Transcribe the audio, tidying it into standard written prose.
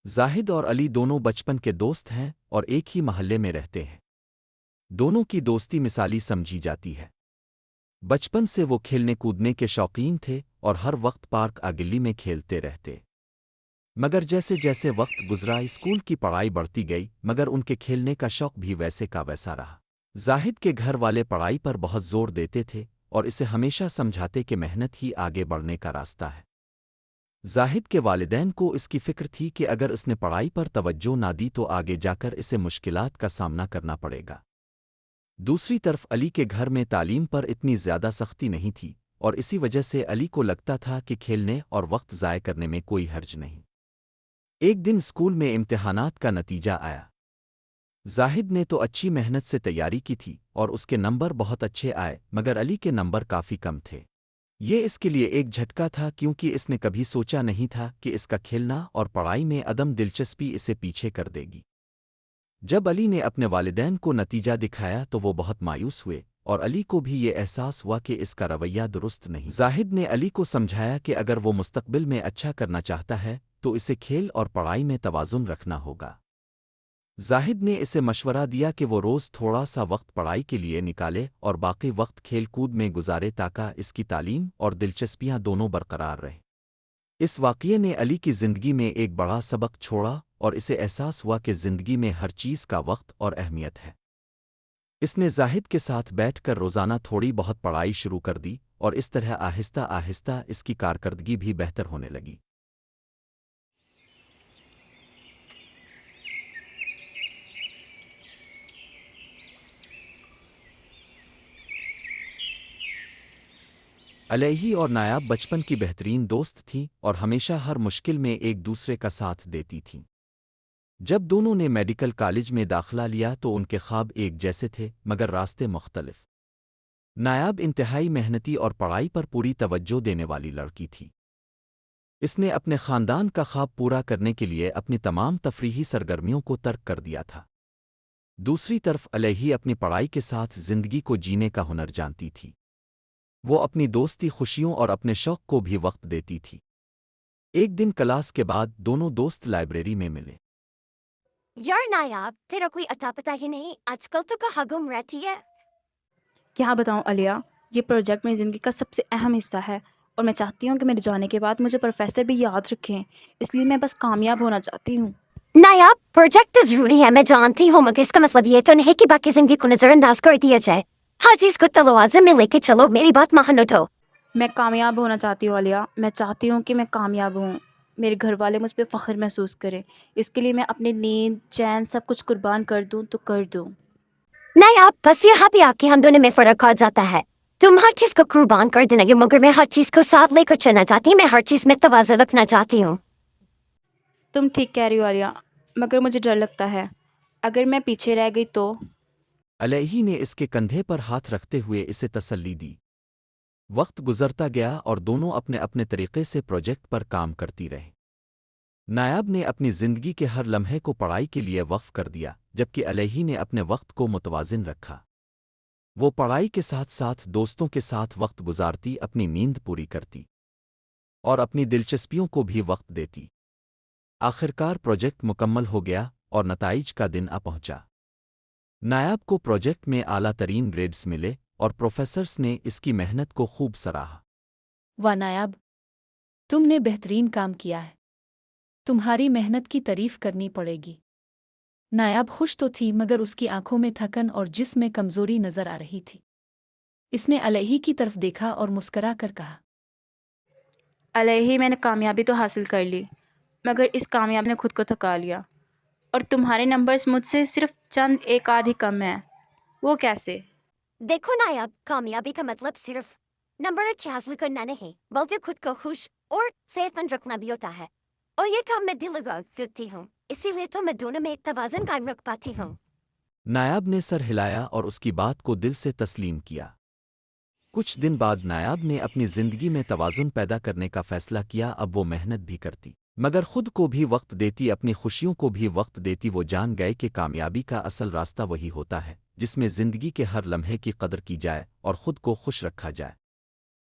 زاہد اور علی دونوں بچپن کے دوست ہیں اور ایک ہی محلے میں رہتے ہیں۔ دونوں کی دوستی مثالی سمجھی جاتی ہے۔ بچپن سے وہ کھیلنے کودنے کے شوقین تھے اور ہر وقت پارک گلی میں کھیلتے رہتے۔ مگر جیسے جیسے وقت گزرا اسکول کی پڑھائی بڑھتی گئی مگر ان کے کھیلنے کا شوق بھی ویسے کا ویسا رہا۔ زاہد کے گھر والے پڑھائی پر بہت زور دیتے تھے اور اسے ہمیشہ سمجھاتے کہ محنت ہی آگے بڑھنے کا راستہ ہے۔ زاہد کے والدین کو اس کی فکر تھی کہ اگر اس نے پڑھائی پر توجہ نہ دی تو آگے جا کر اسے مشکلات کا سامنا کرنا پڑے گا۔ دوسری طرف علی کے گھر میں تعلیم پر اتنی زیادہ سختی نہیں تھی اور اسی وجہ سے علی کو لگتا تھا کہ کھیلنے اور وقت ضائع کرنے میں کوئی حرج نہیں۔ ایک دن اسکول میں امتحانات کا نتیجہ آیا۔ زاہد نے تو اچھی محنت سے تیاری کی تھی اور اس کے نمبر بہت اچھے آئے مگر علی کے نمبر کافی کم تھے۔ یہ اس کے لیے ایک جھٹکا تھا کیونکہ اس نے کبھی سوچا نہیں تھا کہ اس کا کھیلنا اور پڑھائی میں عدم دلچسپی اسے پیچھے کر دے گی۔ جب علی نے اپنے والدین کو نتیجہ دکھایا تو وہ بہت مایوس ہوئے اور علی کو بھی یہ احساس ہوا کہ اس کا رویہ درست نہیں۔ زاہد نے علی کو سمجھایا کہ اگر وہ مستقبل میں اچھا کرنا چاہتا ہے تو اسے کھیل اور پڑھائی میں توازن رکھنا ہوگا۔ زاہد نے اسے مشورہ دیا کہ وہ روز تھوڑا سا وقت پڑھائی کے لیے نکالے اور باقی وقت کھیل کود میں گزارے تاکہ اس کی تعلیم اور دلچسپیاں دونوں برقرار رہیں۔ اس واقعے نے علی کی زندگی میں ایک بڑا سبق چھوڑا اور اسے احساس ہوا کہ زندگی میں ہر چیز کا وقت اور اہمیت ہے۔ اس نے زاہد کے ساتھ بیٹھ کر روزانہ تھوڑی بہت پڑھائی شروع کر دی اور اس طرح آہستہ آہستہ اس کی کارکردگی بھی بہتر ہونے لگی۔ علیہی اور نایاب بچپن کی بہترین دوست تھیں اور ہمیشہ ہر مشکل میں ایک دوسرے کا ساتھ دیتی تھیں۔ جب دونوں نے میڈیکل کالج میں داخلہ لیا تو ان کے خواب ایک جیسے تھے مگر راستے مختلف۔ نایاب انتہائی محنتی اور پڑھائی پر پوری توجہ دینے والی لڑکی تھی۔ اس نے اپنے خاندان کا خواب پورا کرنے کے لیے اپنی تمام تفریحی سرگرمیوں کو ترک کر دیا تھا۔ دوسری طرف علیہی اپنی پڑھائی کے ساتھ زندگی کو جینے کا ہنر جانتی تھی۔ وہ اپنی دوستی خوشیوں اور اپنے شوق کو بھی وقت دیتی تھی۔ ایک دن کلاس کے بعد دونوں دوست لائبریری میں ملے۔ یار نایاب تیرا کوئی اتا پتا ہی نہیں آج کل تو کہاں گم رہتی ہے۔ کیا بتاؤں علیہ، یہ پروجیکٹ میری زندگی کا سب سے اہم حصہ ہے اور میں چاہتی ہوں کہ میرے جانے کے بعد مجھے پروفیسر بھی یاد رکھیں، اس لیے میں بس کامیاب ہونا چاہتی ہوں۔ نایاب پروجیکٹ تو ضروری ہے، میں جانتی ہوں مگر اس کا مطلب یہ تو نہیں کہ باقی زندگی کو نظر انداز کر دیا جائے۔ ہر چیز کو تلوازن میں لے کے چلو، میری بات مان تو۔ میں کامیاب ہونا چاہتی ہوں علیہ، میں چاہتی ہوں کہ میں کامیاب ہوں، میرے گھر والے مجھ پہ فخر محسوس کریں، اس کے لیے میں اپنی نیند چین سب کچھ قربان کر دوں تو کر دوں۔ نایاب بس یہاں بھی آ کے ہم دونوں میں فرق آ جاتا ہے۔ تم ہر چیز کو قربان کر دینا گے مگر میں ہر چیز کو ساتھ لے کر چلنا چاہتی ہوں، میں ہر چیز میں توازن رکھنا چاہتی ہوں۔ تم ٹھیک کہہ رہی ہو علیہ، مگر مجھے ڈر لگتا ہے اگر میں پیچھے رہ گئی تو۔ علیہی نے اس کے کندھے پر ہاتھ رکھتے ہوئے اسے تسلی دی۔ وقت گزرتا گیا اور دونوں اپنے اپنے طریقے سے پروجیکٹ پر کام کرتی رہے۔ نایاب نے اپنی زندگی کے ہر لمحے کو پڑھائی کے لیے وقف کر دیا جبکہ علیہی نے اپنے وقت کو متوازن رکھا۔ وہ پڑھائی کے ساتھ ساتھ دوستوں کے ساتھ وقت گزارتی، اپنی نیند پوری کرتی اور اپنی دلچسپیوں کو بھی وقت دیتی۔ آخرکار پروجیکٹ مکمل ہو گیا اور نتائج کا دن آ پہنچا۔ نایاب کو پروجیکٹ میں اعلیٰ ترین گریڈز ملے اور پروفیسرز نے اس کی محنت کو خوب سراہا۔ واہ نایاب، تم نے بہترین کام کیا ہے، تمہاری محنت کی تعریف کرنی پڑے گی۔ نایاب خوش تو تھی مگر اس کی آنکھوں میں تھکن اور جسم میں کمزوری نظر آ رہی تھی۔ اس نے علیہی کی طرف دیکھا اور مسکرا کر کہا، علیہ میں نے کامیابی تو حاصل کر لی مگر اس کامیابی نے خود کو تھکا لیا، اور تمہارے نمبرز مجھ سے صرف چند ایک آدھ ہی کم ہیں۔ وہ کیسے؟ دیکھو نایاب، کامیابی کا مطلب صرف نمبر اچھے حاصل کرنا نہیں بلکہ خود کو خوش اور صحت مند رکھنا بھی ہوتا ہے، اور یہ کام میں دل لگا کرتی ہوں، اسی لیے تو میں دونوں میں ایک توازن قائم رکھ پاتی ہوں۔ نایاب نے سر ہلایا اور اس کی بات کو دل سے تسلیم کیا۔ کچھ دن بعد نایاب نے اپنی زندگی میں توازن پیدا کرنے کا فیصلہ کیا۔ اب وہ محنت بھی کرتی مگر خود کو بھی وقت دیتی، اپنی خوشیوں کو بھی وقت دیتی۔ وہ جان گئے کہ کامیابی کا اصل راستہ وہی ہوتا ہے جس میں زندگی کے ہر لمحے کی قدر کی جائے اور خود کو خوش رکھا جائے۔